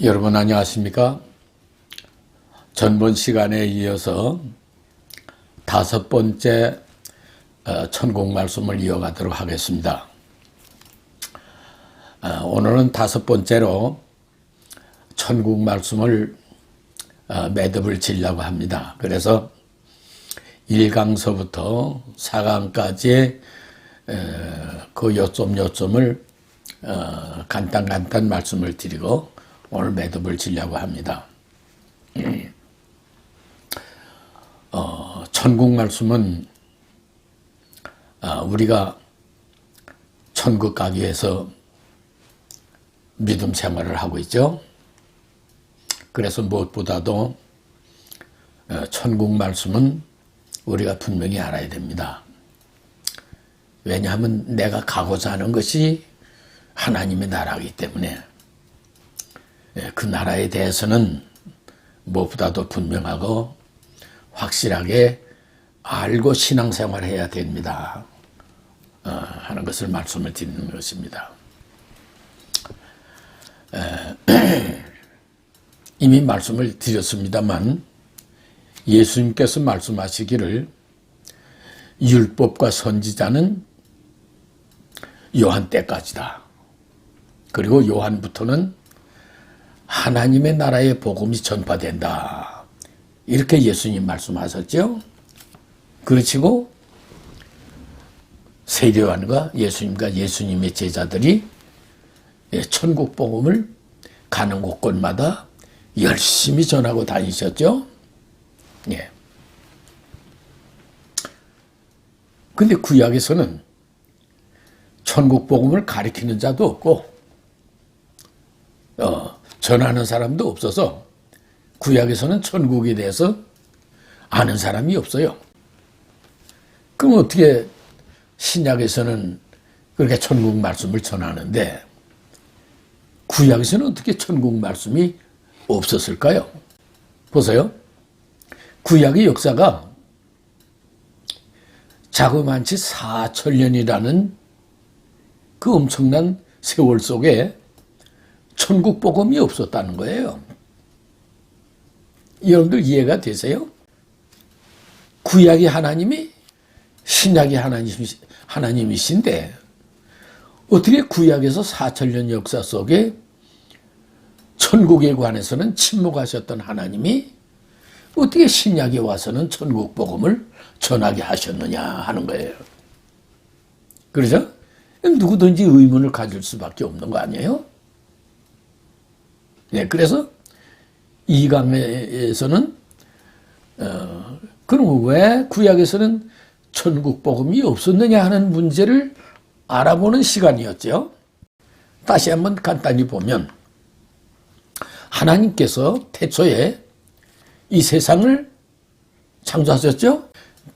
여러분 안녕하십니까? 전번 시간에 이어서 다섯 번째 천국 말씀을 이어가도록 하겠습니다. 오늘은 다섯 번째로 천국 말씀을 매듭을 지려고 합니다. 그래서 1강서부터 4강까지의 그 요점을 간단 말씀을 드리고 오늘 매듭을 지려고 합니다. 천국 말씀은 우리가 천국 가기 위해서 믿음 생활을 하고 있죠. 그래서 무엇보다도 천국 말씀은 우리가 분명히 알아야 됩니다. 왜냐하면 내가 가고자 하는 것이 하나님의 나라이기 때문에 그 나라에 대해서는 무엇보다도 분명하고 확실하게 알고 신앙생활을 해야 됩니다. 하는 것을 말씀을 드리는 것입니다. 이미 말씀을 드렸습니다만 예수님께서 말씀하시기를 율법과 선지자는 요한 때까지다. 그리고 요한부터는 하나님의 나라의 복음이 전파된다. 이렇게 예수님 말씀하셨죠. 그렇지고 세례요한과 예수님의 제자들이 천국 복음을 가는 곳곳마다 열심히 전하고 다니셨죠. 예. 근데 구약에서는 천국 복음을 가리키는 자도 없고 전하는 사람도 없어서 구약에서는 천국에 대해서 아는 사람이 없어요. 그럼 어떻게 신약에서는 그렇게 천국 말씀을 전하는데 구약에서는 어떻게 천국 말씀이 없었을까요? 보세요. 구약의 역사가 자그마치 4천년이라는 그 엄청난 세월 속에 천국 복음이 없었다는 거예요. 여러분들 이해가 되세요? 구약의 하나님이 신약의 하나님이신데 어떻게 구약에서 4천년 역사 속에 천국에 관해서는 침묵하셨던 하나님이 어떻게 신약에 와서는 천국 복음을 전하게 하셨느냐 하는 거예요. 그렇죠? 누구든지 의문을 가질 수밖에 없는 거 아니에요? 네, 그래서 이 강에서는 그럼 왜 구약에서는 천국 복음이 없었느냐 하는 문제를 알아보는 시간이었죠. 다시 한번 간단히 보면 하나님께서 태초에 이 세상을 창조하셨죠.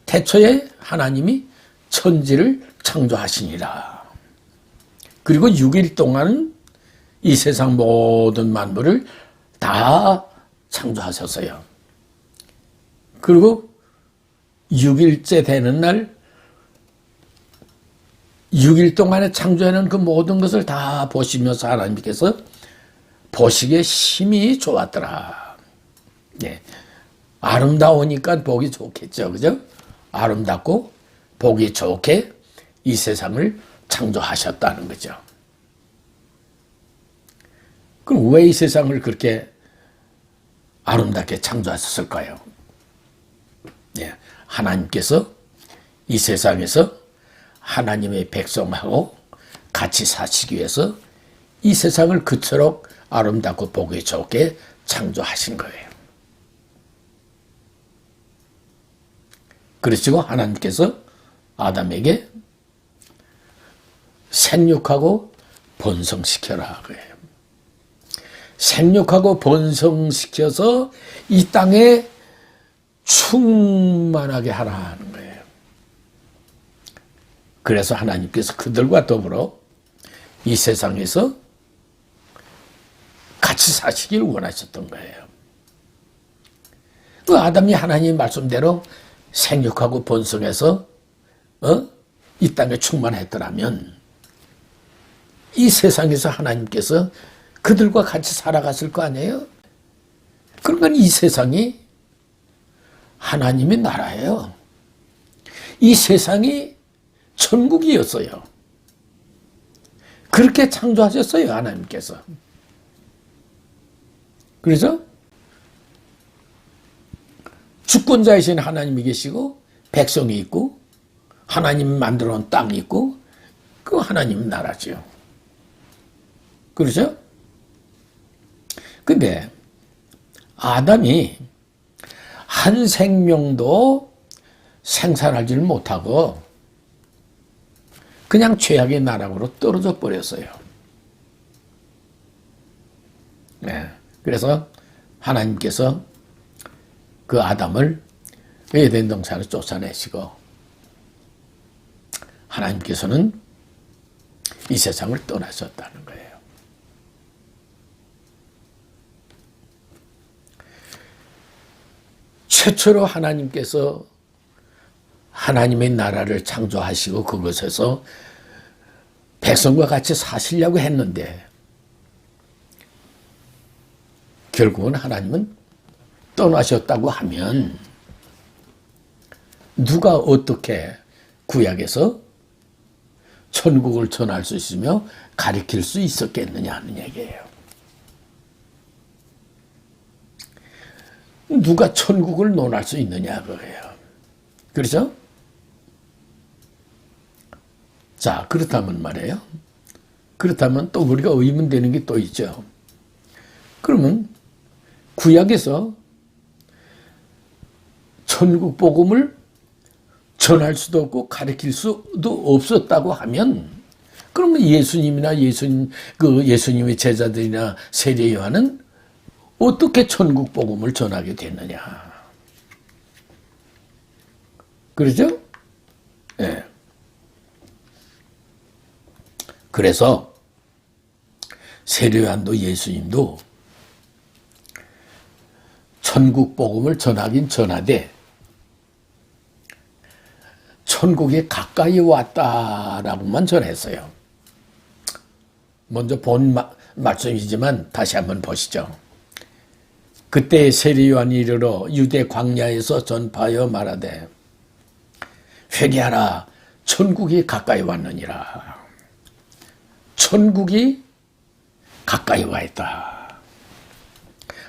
태초에 하나님이 천지를 창조하시니라. 그리고 6일 동안은 이 세상 모든 만물을 다 창조하셨어요. 그리고 6일째 되는 날 6일 동안에 창조해놓은 그 모든 것을 다 보시면서 하나님께서 보시기에 심히 좋았더라. 네. 아름다우니까 보기 좋겠죠. 그죠? 아름답고 보기 좋게 이 세상을 창조하셨다는 거죠. 그럼 왜 이 세상을 그렇게 아름답게 창조하셨을까요? 네, 하나님께서 이 세상에서 하나님의 백성하고 같이 사시기 위해서 이 세상을 그토록 아름답고 보기 좋게 창조하신 거예요. 그러시고 하나님께서 아담에게 생육하고 번성시켜라 그래요. 생육하고 번성시켜서 이 땅에 충만하게 하라는 거예요. 그래서 하나님께서 그들과 더불어 이 세상에서 같이 사시길 원하셨던 거예요. 그 아담이 하나님 말씀대로 생육하고 번성해서 이 땅에 충만했더라면 이 세상에서 하나님께서 그들과 같이 살아갔을 거 아니에요? 그러니까 이 세상이 하나님의 나라예요. 이 세상이 천국이었어요. 그렇게 창조하셨어요, 하나님께서. 그래서 주권자이신 하나님이 계시고 백성이 있고 하나님 만들어 놓은 땅이 있고 그 하나님 나라죠. 그렇죠? 근데 아담이 한 생명도 생산하지를 못하고 그냥 죄악의 나락으로 떨어져 버렸어요. 네. 그래서 하나님께서 그 아담을 에덴 동산을 쫓아내시고 하나님께서는 이 세상을 떠나셨다는 거예요. 최초로 하나님께서 하나님의 나라를 창조하시고 그것에서 백성과 같이 사시려고 했는데 결국은 하나님은 떠나셨다고 하면 누가 어떻게 구약에서 천국을 전할 수 있으며 가리킬 수 있었겠느냐 하는 얘기예요. 누가 천국을 논할 수 있느냐 그거예요. 그렇죠? 자, 그렇다면 말이에요. 그렇다면 또 우리가 의문되는 게 또 있죠. 그러면 구약에서 천국 복음을 전할 수도 없고 가르칠 수도 없었다고 하면 그러면 예수님의 제자들이나 세례 요한은 어떻게 천국 복음을 전하게 됐느냐? 그렇죠? 예. 네. 그래서 세례 요한도 예수님도 천국 복음을 전하긴 전하되 천국에 가까이 왔다라고만 전했어요. 먼저 본 말씀이지만 다시 한번 보시죠. 그때 세례 요한이 이르러 유대 광야에서 전파하여 말하되 회개하라 천국이 가까이 왔느니라. 천국이 가까이 와 있다.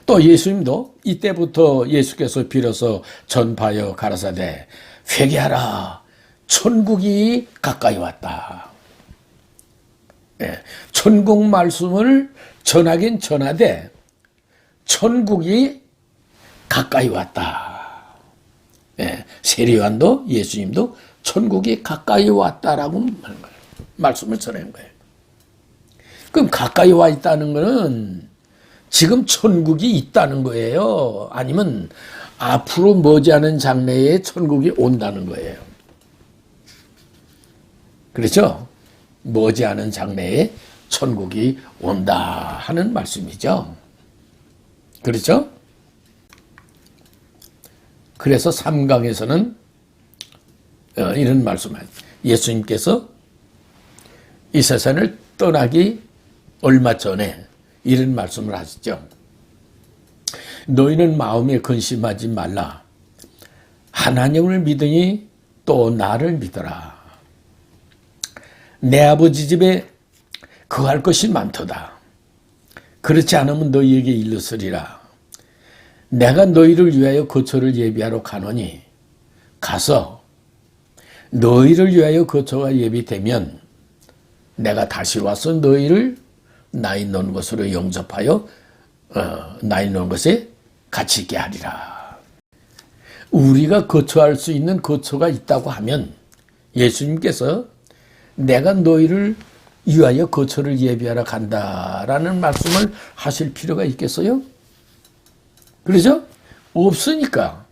또 예수님도 이때부터 예수께서 빌어서 전파하여 가라사대 회개하라 천국이 가까이 왔다. 예, 천국 말씀을 전하긴 전하되 천국이 가까이 왔다. 예, 세례 요한도 예수님도 천국이 가까이 왔다라고 하는 거예요. 말씀을 전하는 거예요. 그럼 가까이 와 있다는 거는 지금 천국이 있다는 거예요? 아니면 앞으로 머지않은 장래에 천국이 온다는 거예요? 그렇죠? 머지않은 장래에 천국이 온다 하는 말씀이죠. 그렇죠? 그래서 3강에서는 이런 말씀을 예수님께서 이 세상을 떠나기 얼마 전에 이런 말씀을 하시죠. 너희는 마음에 근심하지 말라. 하나님을 믿으니 또 나를 믿어라. 내 아버지 집에 거할 것이 많도다. 그렇지 않으면 너희에게 일렀으리라. 내가 너희를 위하여 거처를 예비하러 가노니 가서 너희를 위하여 거처가 예비되면 내가 다시 와서 너희를 나 있는 곳으로 영접하여 나 있는 곳에 같이 있게 하리라. 우리가 거처할 수 있는 거처가 있다고 하면 예수님께서 내가 너희를 위하여 거처를 예비하러 간다라는 말씀을 하실 필요가 있겠어요? 그렇죠? 없으니까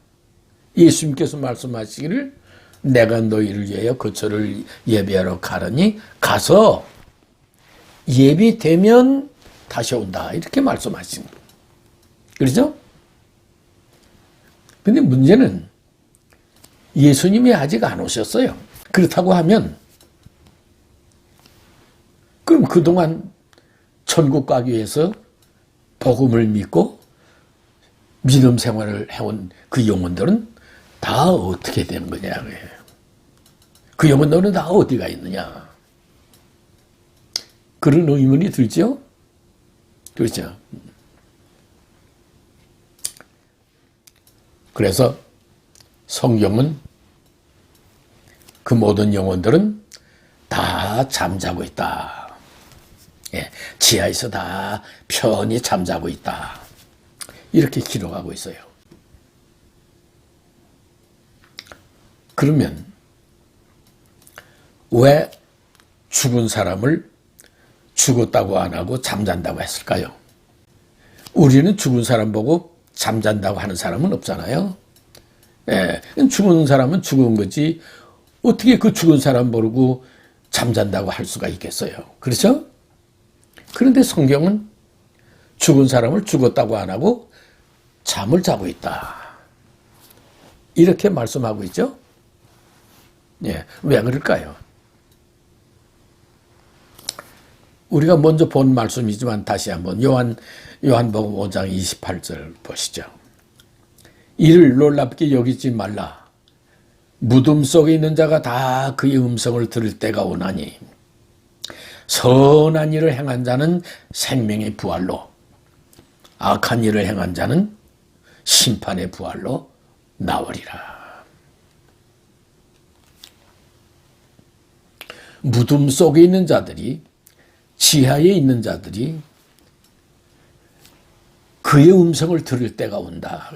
예수님께서 말씀하시기를 내가 너희를 위하여 거처를 예비하러 가려니 가서 예비되면 다시 온다 이렇게 말씀하신 거예요. 그렇죠? 근데 문제는 예수님이 아직 안 오셨어요. 그렇다고 하면 그럼 그동안 천국 가기 위해서 복음을 믿고 믿음 생활을 해온 그 영혼들은 다 어떻게 되는 거냐. 그 영혼들은 다 어디가 있느냐. 그런 의문이 들죠? 그렇죠. 그래서 성경은 그 모든 영혼들은 다 잠자고 있다. 예, 지하에서 다 편히 잠자고 있다. 이렇게 기록하고 있어요. 그러면 왜 죽은 사람을 죽었다고 안 하고 잠잔다고 했을까요? 우리는 죽은 사람 보고 잠잔다고 하는 사람은 없잖아요. 예, 죽은 사람은 죽은 거지 어떻게 그 죽은 사람 모르고 잠잔다고 할 수가 있겠어요. 그렇죠? 그런데 성경은 죽은 사람을 죽었다고 안 하고 잠을 자고 있다. 이렇게 말씀하고 있죠? 예, 왜 그럴까요? 우리가 먼저 본 말씀이지만 다시 한번 요한복음 5장 28절 보시죠. 이를 놀랍게 여기지 말라. 무덤 속에 있는 자가 다 그의 음성을 들을 때가 오나니 선한 일을 행한 자는 생명의 부활로 악한 일을 행한 자는 심판의 부활로 나오리라. 무덤 속에 있는 자들이 지하에 있는 자들이 그의 음성을 들을 때가 온다.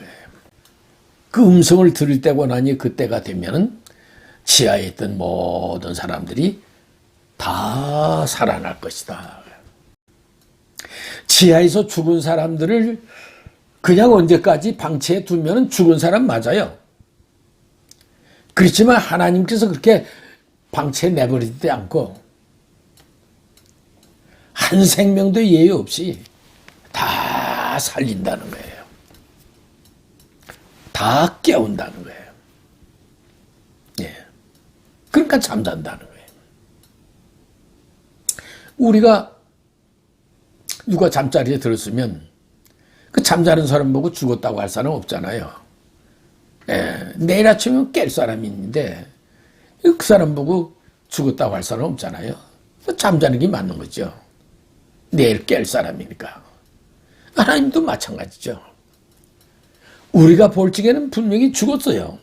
그 음성을 들을 때가 나니 그때가 되면은 지하에 있던 모든 사람들이 다 살아날 것이다. 지하에서 죽은 사람들을 그냥 언제까지 방치해 두면 죽은 사람 맞아요. 그렇지만 하나님께서 그렇게 방치해 내버리지 않고 한 생명도 예외 없이 다 살린다는 거예요. 다 깨운다는 거예요. 예. 그러니까 잠잔다는 거예요. 우리가 누가 잠자리에 들었으면 그 잠자는 사람 보고 죽었다고 할 사람 없잖아요. 예. 내일 아침에 깰 사람이 있는데 그 사람 보고 죽었다고 할 사람 없잖아요. 잠자는 게 맞는 거죠. 내일 깰 사람이니까. 하나님도 마찬가지죠. 우리가 볼 적에는 분명히 죽었어요.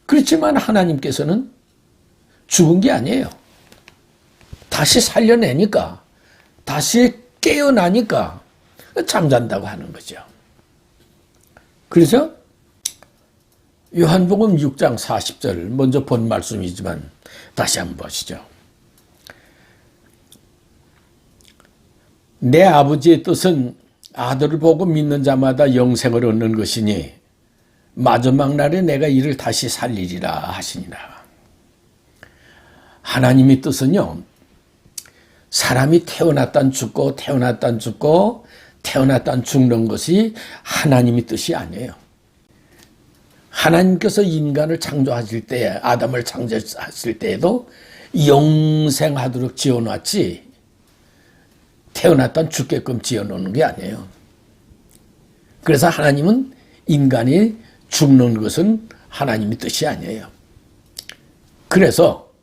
그렇지만 하나님께서는 죽은 게 아니에요. 다시 살려내니까, 다시 깨어나니까 잠잔다고 하는 거죠. 그래서 요한복음 6장 40절 먼저 본 말씀이지만 다시 한번 보시죠. 내 아버지의 뜻은 아들을 보고 믿는 자마다 영생을 얻는 것이니 마지막 날에 내가 이를 다시 살리리라 하시니라. 하나님의 뜻은요, 사람이 태어났단 죽고 태어났단 죽고 태어났단 죽는 것이 하나님의 뜻이 아니에요. 하나님께서 인간을 창조하실 때, 아담을 창조하실 때에도 영생하도록 지어놨지 태어났던 죽게끔 지어놓는 게 아니에요. 그래서 하나님은 인간이 죽는 것은 하나님의 뜻이 아니에요. 그래서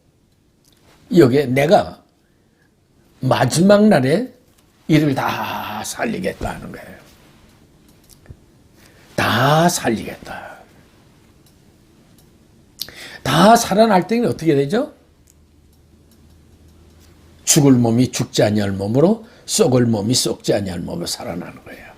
여기에 내가 마지막 날에 이를 다 살리겠다 하는 거예요. 다 살리겠다. 다 살아날 때는 어떻게 되죠? 죽을 몸이 죽지 아니할 몸으로 썩을 몸이 썩지 아니할 몸으로 살아나는 거예요.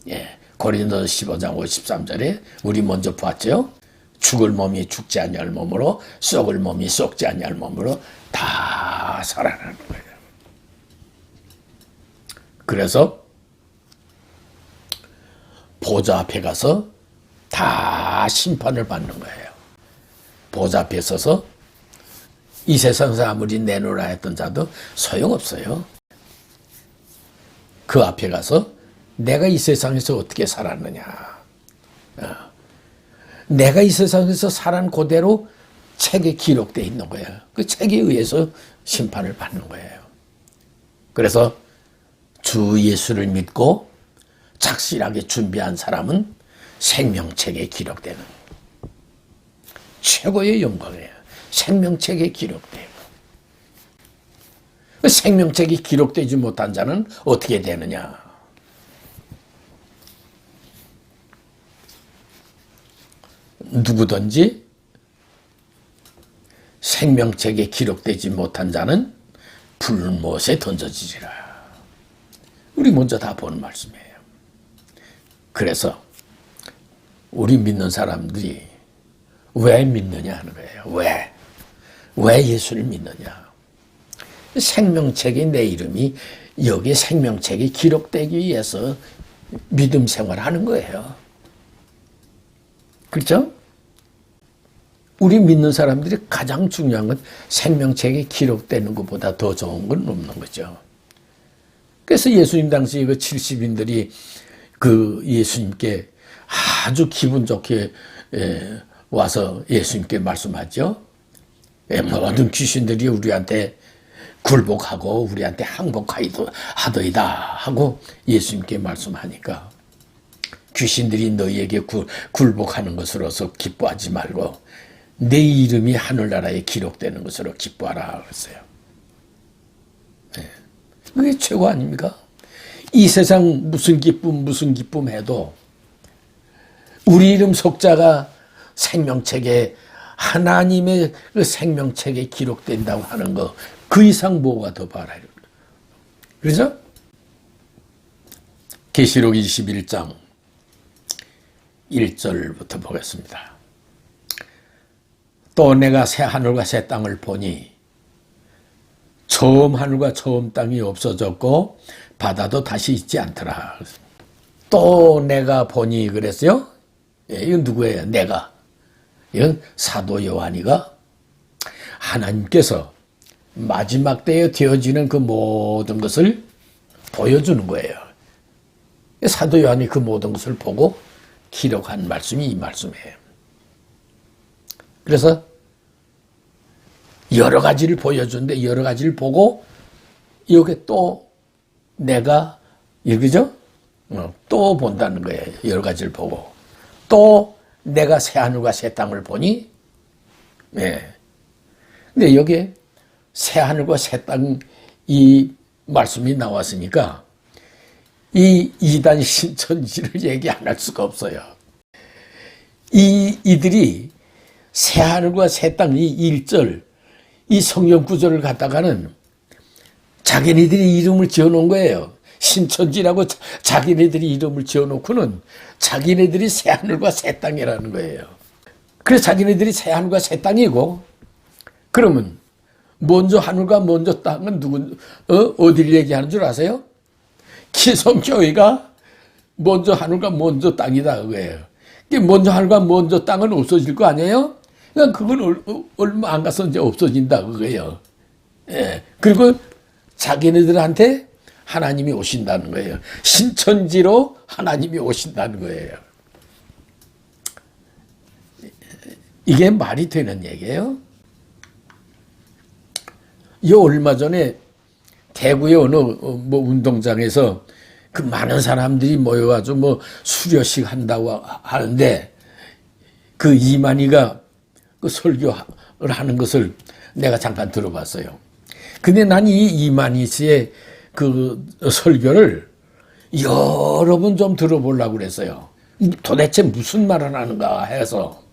예, 고린도서 15장 53절에 우리 먼저 봤죠. 죽을 몸이 죽지 아니할 몸으로 썩을 몸이 썩지 아니할 몸으로 다 살아나는 거예요. 그래서 보좌 앞에 가서 다 심판을 받는 거예요. 보좌 앞에 서서 이 세상에서 아무리 내놓으라 했던 자도 소용없어요. 그 앞에 가서 내가 이 세상에서 어떻게 살았느냐. 내가 이 세상에서 살은 그대로 책에 기록되어 있는 거예요. 그 책에 의해서 심판을 받는 거예요. 그래서 주 예수를 믿고 착실하게 준비한 사람은 생명책에 기록되는 최고의 영광이에요. 생명책에 기록되고 생명책이 기록되지 못한 자는 어떻게 되느냐? 누구든지 생명책에 기록되지 못한 자는 불못에 던져지리라. 우리 먼저 다 보는 말씀이에요. 그래서 우리 믿는 사람들이 왜 믿느냐 하는 거예요. 왜 예수를 믿느냐? 생명책에 내 이름이 여기 생명책에 기록되기 위해서 믿음 생활하는 거예요. 그렇죠? 우리 믿는 사람들이 가장 중요한 건 생명책에 기록되는 것보다 더 좋은 건 없는 거죠. 그래서 예수님 당시 그 70인들이 그 예수님께 아주 기분 좋게 와서 예수님께 말씀하죠. 모든 귀신들이 우리한테 굴복하고 우리한테 항복하더이다 하고 예수님께 말씀하니까 귀신들이 너희에게 굴복하는 것으로서 기뻐하지 말고 내 이름이 하늘나라에 기록되는 것으로 기뻐하라 그랬어요. 그게 최고 아닙니까? 이 세상 무슨 기쁨 해도 우리 이름 속자가 생명책에 하나님의 그 생명책에 기록된다고 하는 거 그 이상 뭐가 더 바라요? 그렇죠? 계시록 21장 1절부터 보겠습니다. 또 내가 새 하늘과 새 땅을 보니 처음 하늘과 처음 땅이 없어졌고 바다도 다시 있지 않더라. 또 내가 보니 그랬어요. 이건 누구예요? 내가. 이건 사도 요한이가 하나님께서 마지막 때에 되어지는 그 모든 것을 보여주는 거예요. 사도 요한이 그 모든 것을 보고 기록한 말씀이 이 말씀이에요. 그래서 여러 가지를 보여주는데 여러 가지를 보고 여기 또 내가 여기죠? 또 본다는 거예요. 여러 가지를 보고 또 내가 새 하늘과 새 땅을 보니 근데 여기에 새 하늘과 새 땅 이 말씀이 나왔으니까 이 이단 신천지를 얘기 안 할 수가 없어요. 이들이 새 하늘과 새 땅 이 1절 이 성경 구절을 갖다가는 자기네들이 이름을 지어놓은 거예요. 신천지라고 자기네들이 이름을 지어놓고는 자기네들이 새 하늘과 새 땅이라는 거예요. 그래서 자기네들이 새 하늘과 새 땅이고 그러면 먼저 하늘과 먼저 땅은 어디를 얘기하는 줄 아세요? 기성교회가 먼저 하늘과 먼저 땅이다 그거예요. 먼저 하늘과 먼저 땅은 없어질 거 아니에요? 그러니까 그건 얼마 안 가서 이제 없어진다 그거예요. 그리고 자기네들한테 하나님이 오신다는 거예요. 신천지로 하나님이 오신다는 거예요. 이게 말이 되는 얘기예요? 이 얼마 전에 대구의 어느 운동장에서 그 많은 사람들이 모여가지고 수료식 한다고 하는데 그 이만희가 그 설교를 하는 것을 내가 잠깐 들어봤어요. 근데 난 이 이만희 씨의 그 설교를 여러 번 좀 들어보려고 그랬어요. 도대체 무슨 말을 하는가 해서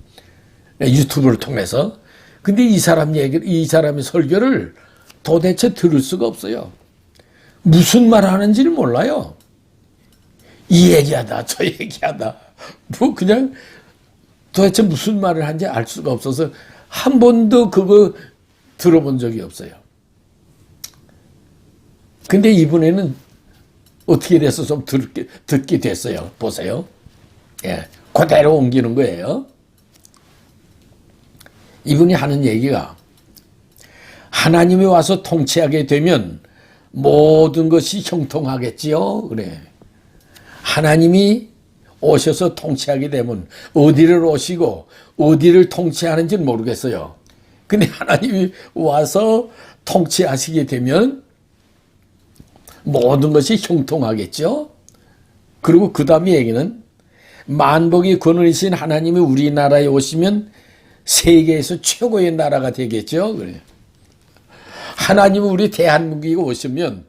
유튜브를 통해서. 근데 이 사람의 설교를 도대체 들을 수가 없어요. 무슨 말 하는지를 몰라요. 이 얘기하다 저 얘기하다 그냥 도대체 무슨 말을 하는지 알 수가 없어서 한 번도 그거 들어본 적이 없어요. 근데 이번에는 어떻게 돼서 좀 듣게 됐어요. 보세요. 그대로 옮기는 거예요. 이분이 하는 얘기가 하나님이 와서 통치하게 되면 모든 것이 형통하겠지요. 그래. 하나님이 오셔서 통치하게 되면 어디를 오시고 어디를 통치하는지는 모르겠어요. 근데 하나님이 와서 통치하시게 되면 모든 것이 형통하겠죠. 그리고 그 다음 얘기는 만복의 근원이신 하나님이 우리나라에 오시면 세계에서 최고의 나라가 되겠죠. 그래요. 하나님이 우리 대한민국에 오시면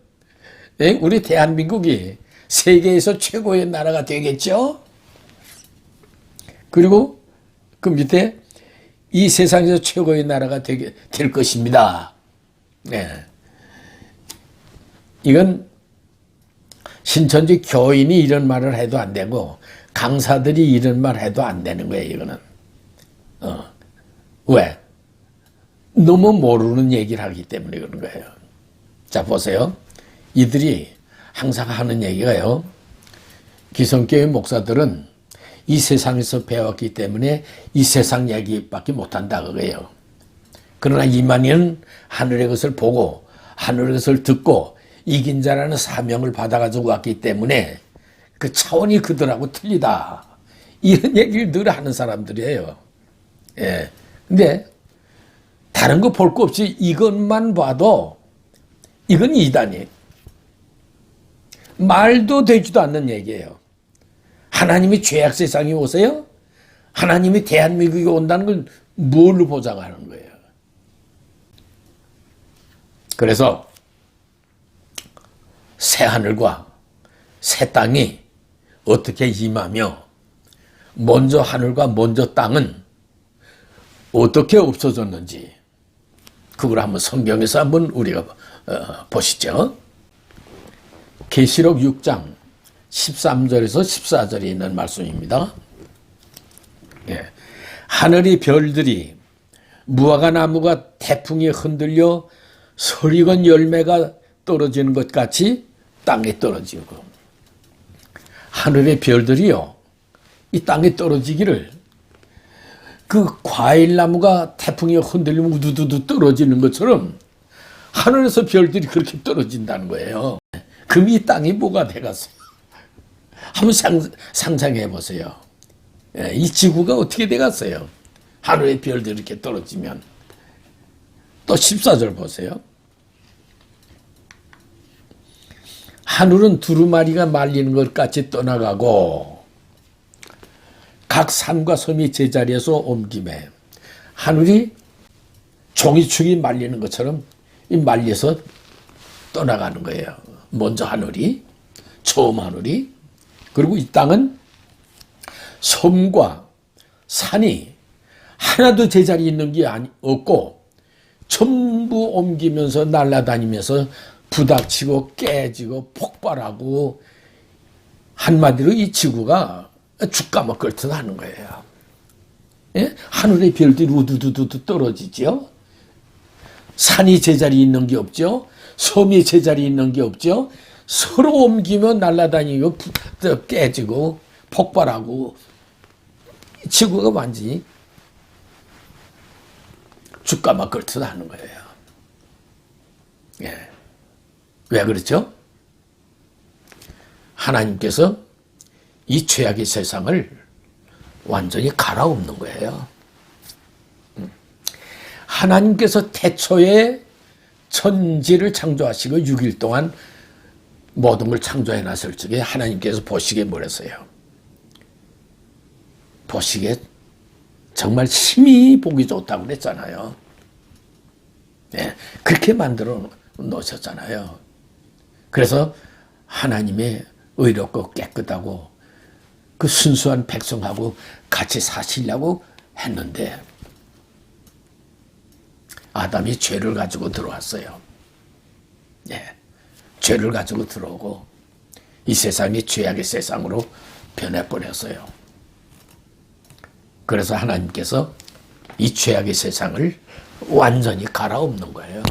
우리 대한민국이 세계에서 최고의 나라가 되겠죠. 그리고 그 밑에 이 세상에서 최고의 나라가 될 것입니다. 네. 이건 신천지 교인이 이런 말을 해도 안 되고 강사들이 이런 말 해도 안 되는 거예요. 이거는. 왜? 너무 모르는 얘기를 하기 때문에 그런 거예요. 자, 보세요. 이들이 항상 하는 얘기가요. 기성교회 목사들은 이 세상에서 배웠기 때문에 이 세상 얘기밖에 못한다 그거예요. 그러나 이만희는 하늘의 것을 보고 하늘의 것을 듣고 이긴 자라는 사명을 받아가지고 왔기 때문에 그 차원이 그들하고 틀리다. 이런 얘기를 늘 하는 사람들이에요. 예. 근데 다른 거 볼 거 없이 이것만 봐도 이건 이단이에요. 말도 되지도 않는 얘기예요. 하나님이 죄악 세상에 오세요? 하나님이 대한민국에 온다는 걸 뭘로 보장하는 거예요? 그래서 새 하늘과 새 땅이 어떻게 임하며 먼저 하늘과 먼저 땅은 어떻게 없어졌는지 그걸 한번 성경에서 한번 우리가 보시죠. 계시록 6장 13절에서 14절에 있는 말씀입니다. 예. 하늘의 별들이 무화과 나무가 태풍에 흔들려 서리건 열매가 떨어지는 것 같이 땅에 떨어지고 하늘의 별들이요 이 땅에 떨어지기를 그 과일나무가 태풍에 흔들리면 우두두두 떨어지는 것처럼 하늘에서 별들이 그렇게 떨어진다는 거예요. 그럼 이 땅이 뭐가 돼갔어요? 한번 상상해 보세요. 이 지구가 어떻게 돼갔어요? 하늘의 별들이 이렇게 떨어지면. 또 14절 보세요. 하늘은 두루마리가 말리는 것 같이 떠나가고 각 산과 섬이 제자리에서 옮김에 하늘이 종이축이 말리는 것처럼 이 말려서 떠나가는 거예요. 먼저 하늘이, 처음 하늘이, 그리고 이 땅은 섬과 산이 하나도 제자리 있는 게 없고 전부 옮기면서 날아다니면서 부닥치고 깨지고 폭발하고 한마디로 이 지구가 죽가마 끓듯 하는 거예요. 예? 하늘의 별들이 우두두두 떨어지죠. 산이 제자리 있는 게 없죠. 섬이 제자리 있는 게 없죠. 서로 옮기며 날아다니고 깨지고 폭발하고 지구가 완전히 죽가마 끓듯 하는 거예요. 예. 왜 그렇죠? 하나님께서 이 죄악의 세상을 완전히 갈아엎는 거예요. 하나님께서 태초에 천지를 창조하시고 6일 동안 모든 걸 창조해 놨을 적에 하나님께서 보시기에 뭐랬어요? 보시기에 정말 심히 보기 좋다고 그랬잖아요. 네, 그렇게 만들어 놓으셨잖아요. 그래서 하나님의 의롭고 깨끗하고 그 순수한 백성하고 같이 사시려고 했는데 아담이 죄를 가지고 들어왔어요. 네, 죄를 가지고 들어오고 이 세상이 죄악의 세상으로 변해버렸어요. 그래서 하나님께서 이 죄악의 세상을 완전히 갈아엎는 거예요.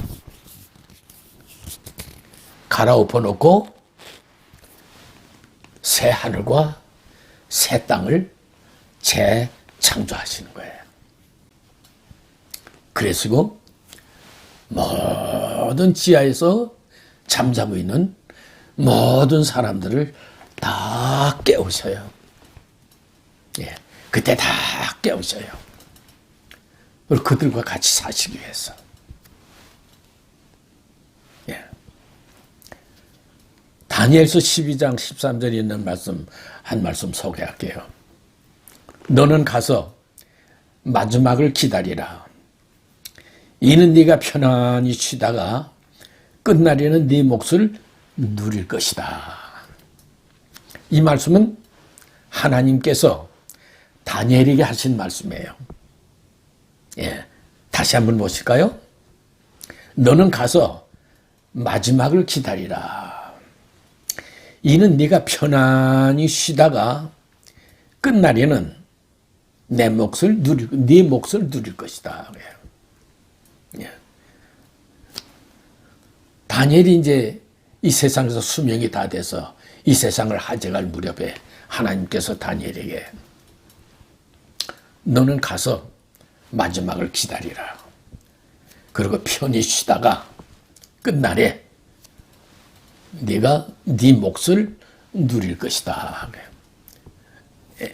갈아엎어 놓고 새 하늘과 새 땅을 재창조하시는 거예요. 그래서 모든 지하에서 잠자고 있는 모든 사람들을 다 깨우셔요. 예, 그때 다 깨우셔요. 그리고 그들과 같이 사시기 위해서. 예. 다니엘서 12장 13절에 있는 말씀, 한 말씀 소개할게요. 너는 가서 마지막을 기다리라. 이는 네가 편안히 쉬다가 끝날에는 네 몫을 누릴 것이다. 이 말씀은 하나님께서 다니엘에게 하신 말씀이에요. 예, 다시 한번 보실까요? 너는 가서 마지막을 기다리라. 이는 네가 편안히 쉬다가 끝날에는 네 몫을 누릴 것이다. 예. 다니엘이 이제 이 세상에서 수명이 다 돼서 이 세상을 하제갈 무렵에 하나님께서 다니엘에게 너는 가서 마지막을 기다리라. 그리고 편히 쉬다가 끝날에 네가 네 몫을 누릴 것이다. 예.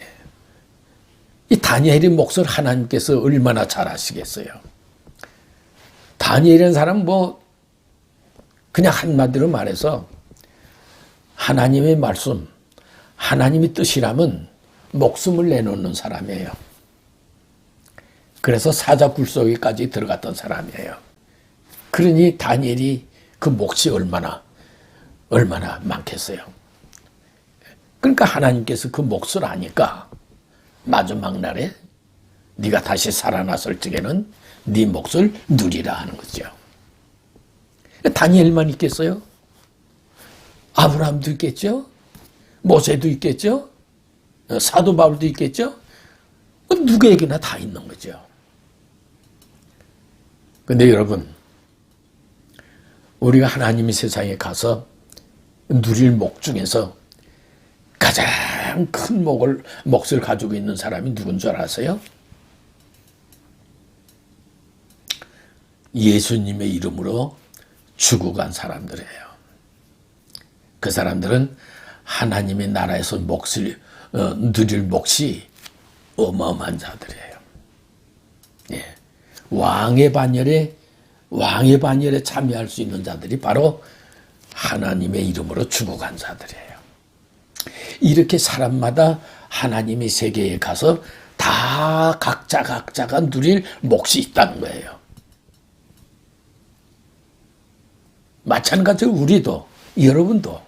이 다니엘의 몫을 하나님께서 얼마나 잘 아시겠어요. 다니엘이라는 사람은 그냥 한마디로 말해서 하나님의 말씀, 하나님의 뜻이라면 목숨을 내놓는 사람이에요. 그래서 사자굴 속에까지 들어갔던 사람이에요. 그러니 다니엘이 그 몫이 얼마나 많겠어요. 그러니까 하나님께서 그 몫을 아니까 마지막 날에 네가 다시 살아났을 적에는 네 몫을 누리라 하는 거죠. 다니엘만 있겠어요? 아브라함도 있겠죠? 모세도 있겠죠? 사도 바울도 있겠죠? 누구에게나 다 있는 거죠. 근데 여러분, 우리가 하나님의 세상에 가서 누릴 몫 중에서 가장 큰 몫을 가지고 있는 사람이 누군 줄 아세요? 예수님의 이름으로 죽어간 사람들이에요. 그 사람들은 하나님의 나라에서 누릴 몫이 어마어마한 자들이에요. 예. 왕의 반열에 참여할 수 있는 자들이 바로 하나님의 이름으로 죽어간 자들이에요. 이렇게 사람마다 하나님의 세계에 가서 다 각자가 누릴 몫이 있다는 거예요. 마찬가지로 우리도, 여러분도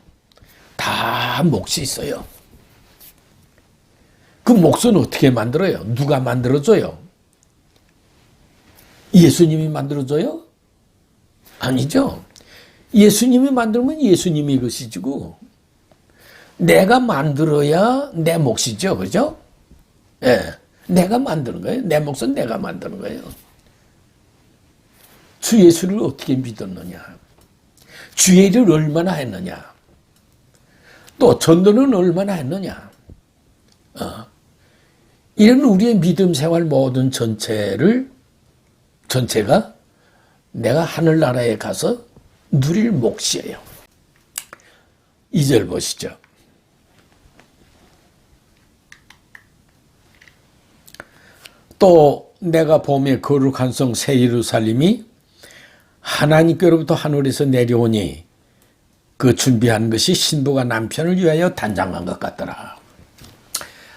다 몫이 있어요. 그 몫은 어떻게 만들어요? 누가 만들어줘요? 예수님이 만들어줘요? 아니죠. 예수님이 만들면 예수님이 것이지고 내가 만들어야 내 몫이죠. 그죠? 예, 내가 만드는 거예요. 내 몫은 내가 만드는 거예요. 주 예수를 어떻게 믿었느냐? 주의 일을 얼마나 했느냐? 또 전도는 얼마나 했느냐? 이런 우리의 믿음 생활 모든 전체가 내가 하늘나라에 가서 누릴 몫이에요. 2절 보시죠. 또 내가 보매 거룩한 성 새 예루살렘이 하나님께로부터 하늘에서 내려오니 그 준비한 것이 신부가 남편을 위하여 단장한 것 같더라.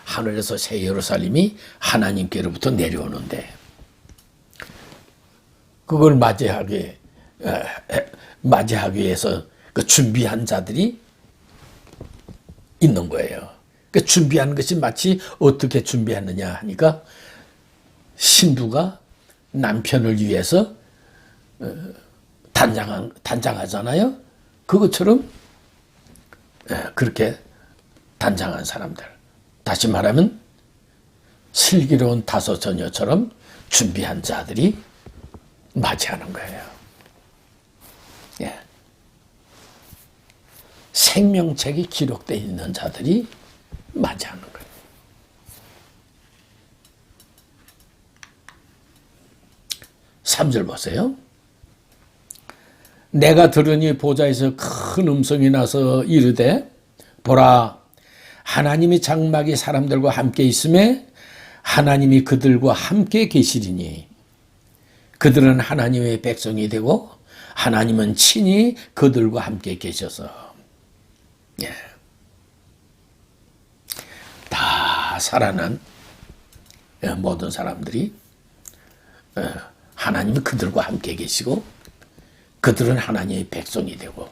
하늘에서 새 예루살렘이 하나님께로부터 내려오는데 그걸 맞이하기 위해서 그 준비한 자들이 있는 거예요. 그 준비한 것이 마치 어떻게 준비했느냐 하니까 신부가 남편을 위해서 단장하잖아요. 그것처럼 그렇게 단장한 사람들. 다시 말하면 슬기로운 다섯 처녀처럼 준비한 자들이 맞이하는 거예요. 예. 생명책이 기록되어 있는 자들이 맞이하는 거예요. 삼 절 보세요. 내가 들으니 보좌에서 큰 음성이 나서 이르되 보라 하나님이 장막이 사람들과 함께 있음에 하나님이 그들과 함께 계시리니 그들은 하나님의 백성이 되고 하나님은 친히 그들과 함께 계셔서 예. 다 살아난 모든 사람들이 하나님이 그들과 함께 계시고 그들은 하나님의 백성이 되고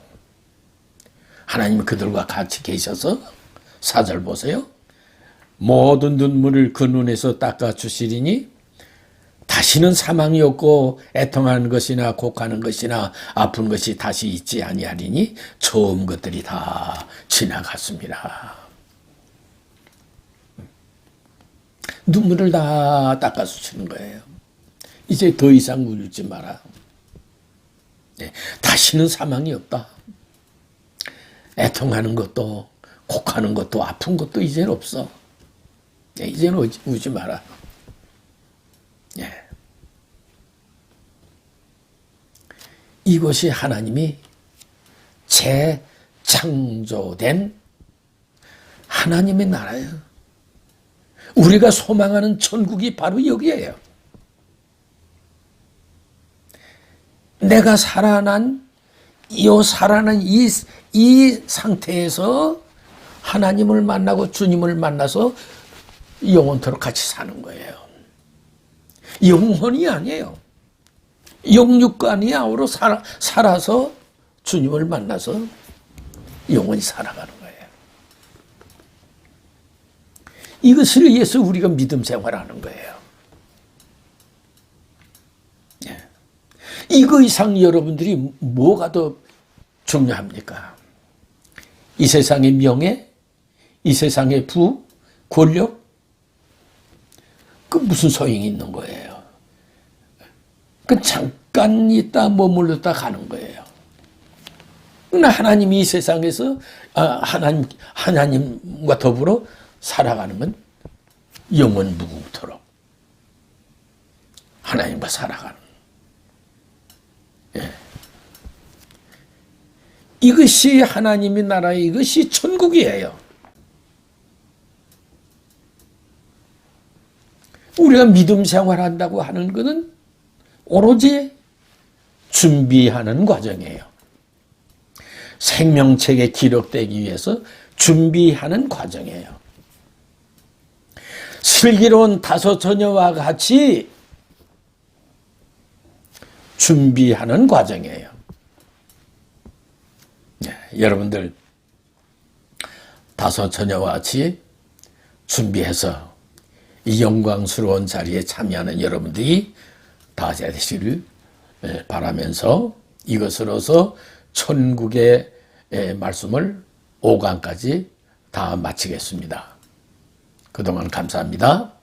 하나님이 그들과 같이 계셔서 4절 보세요. 모든 눈물을 그 눈에서 닦아주시리니 다시는 사망이 없고 애통하는 것이나 곡하는 것이나 아픈 것이 다시 있지 아니하리니 처음 것들이 다 지나갔습니다. 눈물을 다 닦아주시는 거예요. 이제 더 이상 울지 마라. 네, 다시는 사망이 없다. 애통하는 것도 곡하는 것도 아픈 것도 이제는 없어. 네, 이제는 우지 마라. 네. 이것이 하나님이 재창조된 하나님의 나라예요. 우리가 소망하는 천국이 바로 여기에요. 내가 살아난 이 상태에서 하나님을 만나고 주님을 만나서 영원토록 같이 사는 거예요. 영혼이 아니에요. 영육간이 아우로 살아서 주님을 만나서 영원히 살아가는 거예요. 이것을 위해서 우리가 믿음 생활하는 거예요. 이거 이상 여러분들이 뭐가 더 중요합니까? 이 세상의 명예, 이 세상의 부, 권력, 그 무슨 소용이 있는 거예요? 그 잠깐 있다 머물렀다 가는 거예요. 그러나 하나님이 이 세상에서 하나님과 더불어 살아가는 건 영원 무궁토록 하나님과 살아가는. 예. 이것이 하나님의 나라의 이것이 천국이에요. 우리가 믿음 생활한다고 하는 것은 오로지 준비하는 과정이에요. 생명책에 기록되기 위해서 준비하는 과정이에요. 슬기로운 5 처녀와 같이 준비하는 과정이에요. 네, 여러분들 5 처녀와 같이 준비해서 이 영광스러운 자리에 참여하는 여러분들이 다 되시기를 바라면서 이것으로서 천국의 말씀을 5강까지 다 마치겠습니다. 그동안 감사합니다.